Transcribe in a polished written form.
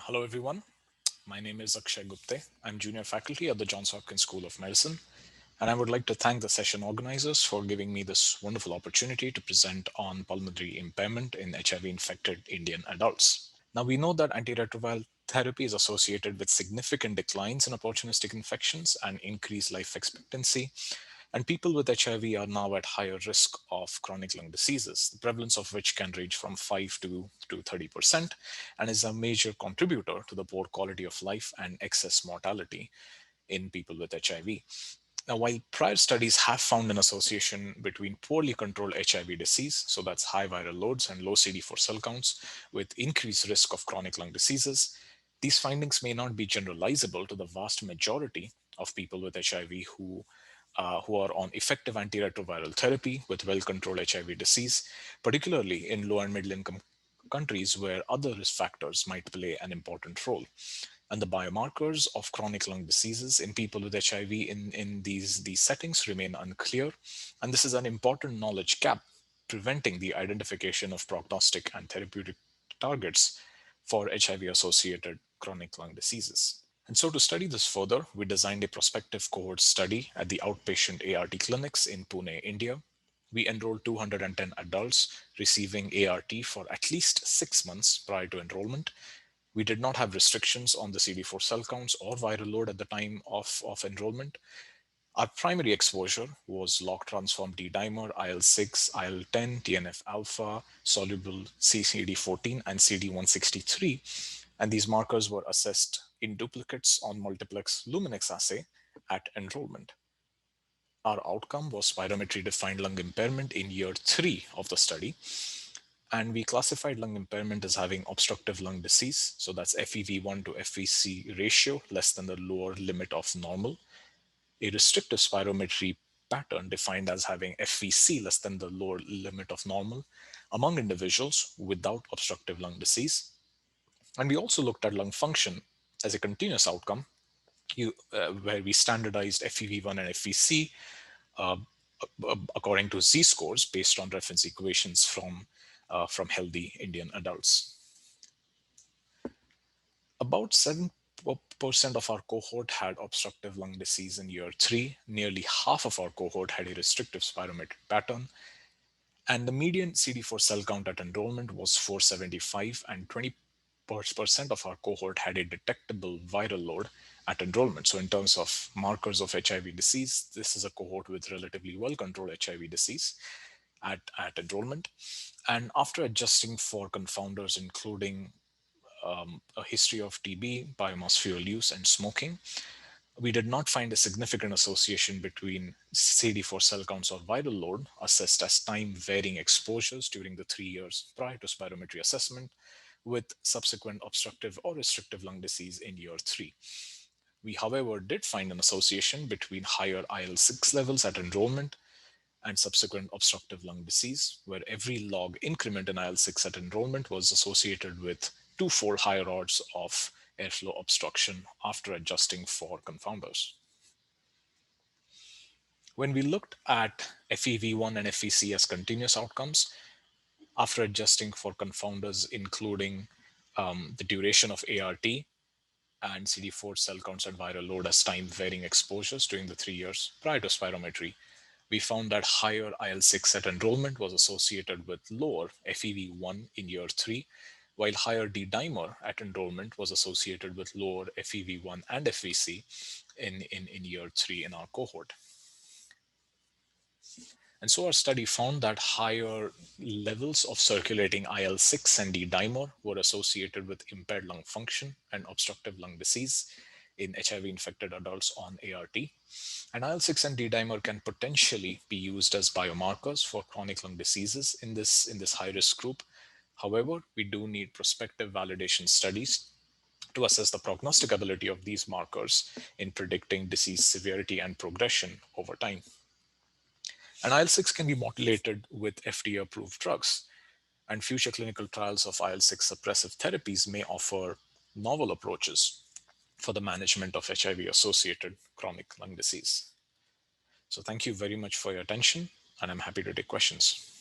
Hello, everyone. My name is Akshay Gupte. I'm junior faculty at the Johns Hopkins School of Medicine, and I would like to thank the session organizers for giving me this wonderful opportunity to present on pulmonary impairment in HIV-infected Indian adults. Now, we know that antiretroviral therapy is associated with significant declines in opportunistic infections and increased life expectancy, and people with HIV are now at higher risk of chronic lung diseases, the prevalence of which can range from 5 to 30% and is a major contributor to the poor quality of life and excess mortality in people with HIV. Now, while prior studies have found an association between poorly controlled HIV disease, so that's high viral loads and low CD4 cell counts, with increased risk of chronic lung diseases, these findings may not be generalizable to the vast majority of people with HIV who are on effective antiretroviral therapy with well-controlled HIV disease, particularly in low and middle-income countries where other risk factors might play an important role. And the biomarkers of chronic lung diseases in people with HIV in these settings remain unclear. And this is an important knowledge gap, preventing the identification of prognostic and therapeutic targets for HIV-associated chronic lung diseases. And so to study this further, we designed a prospective cohort study at the outpatient ART clinics in Pune, India. We enrolled 210 adults receiving ART for at least 6 months prior to enrollment. We did not have restrictions on the CD4 cell counts or viral load at the time of enrollment. Our primary exposure was log transform D dimer, IL-6, IL-10, TNF alpha, soluble CCD14, and CD163. And these markers were assessed in duplicates on multiplex Luminex assay at enrollment. Our outcome was spirometry defined lung impairment in year 3 of the study. And we classified lung impairment as having obstructive lung disease. So that's FEV1 to FVC ratio less than the lower limit of normal. A restrictive spirometry pattern defined as having FVC less than the lower limit of normal among individuals without obstructive lung disease. And we also looked at lung function as a continuous outcome, where we standardized FEV1 and FVC according to Z scores based on reference equations from healthy Indian adults. About 7% of our cohort had obstructive lung disease in year 3. Nearly half of our cohort had a restrictive spirometric pattern. And the median CD4 cell count at enrollment was 475, and 20% of our cohort had a detectable viral load at enrollment. So, in terms of markers of HIV disease, this is a cohort with relatively well controlled HIV disease at enrollment. And after adjusting for confounders, including a history of TB, biomass fuel use, and smoking, we did not find a significant association between CD4 cell counts or viral load assessed as time varying exposures during the 3 years prior to spirometry assessment with subsequent obstructive or restrictive lung disease in year 3. We, however, did find an association between higher IL-6 levels at enrollment and subsequent obstructive lung disease, where every log increment in IL-6 at enrollment was associated with twofold higher odds of airflow obstruction after adjusting for confounders. When we looked at FEV1 and FVC as continuous outcomes, after adjusting for confounders, including the duration of ART and CD4 cell counts at viral load as time varying exposures during the 3 years prior to spirometry, we found that higher IL-6 at enrollment was associated with lower FEV1 in year 3, while higher D-dimer at enrollment was associated with lower FEV1 and FVC in year 3 in our cohort. And so our study found that higher levels of circulating IL-6 and D-dimer were associated with impaired lung function and obstructive lung disease in HIV-infected adults on ART. And IL-6 and D-dimer can potentially be used as biomarkers for chronic lung diseases in this high-risk group. However, we do need prospective validation studies to assess the prognostic ability of these markers in predicting disease severity and progression over time. And IL-6 can be modulated with FDA-approved drugs, and future clinical trials of IL-6 suppressive therapies may offer novel approaches for the management of HIV-associated chronic lung disease. So thank you very much for your attention, and I'm happy to take questions.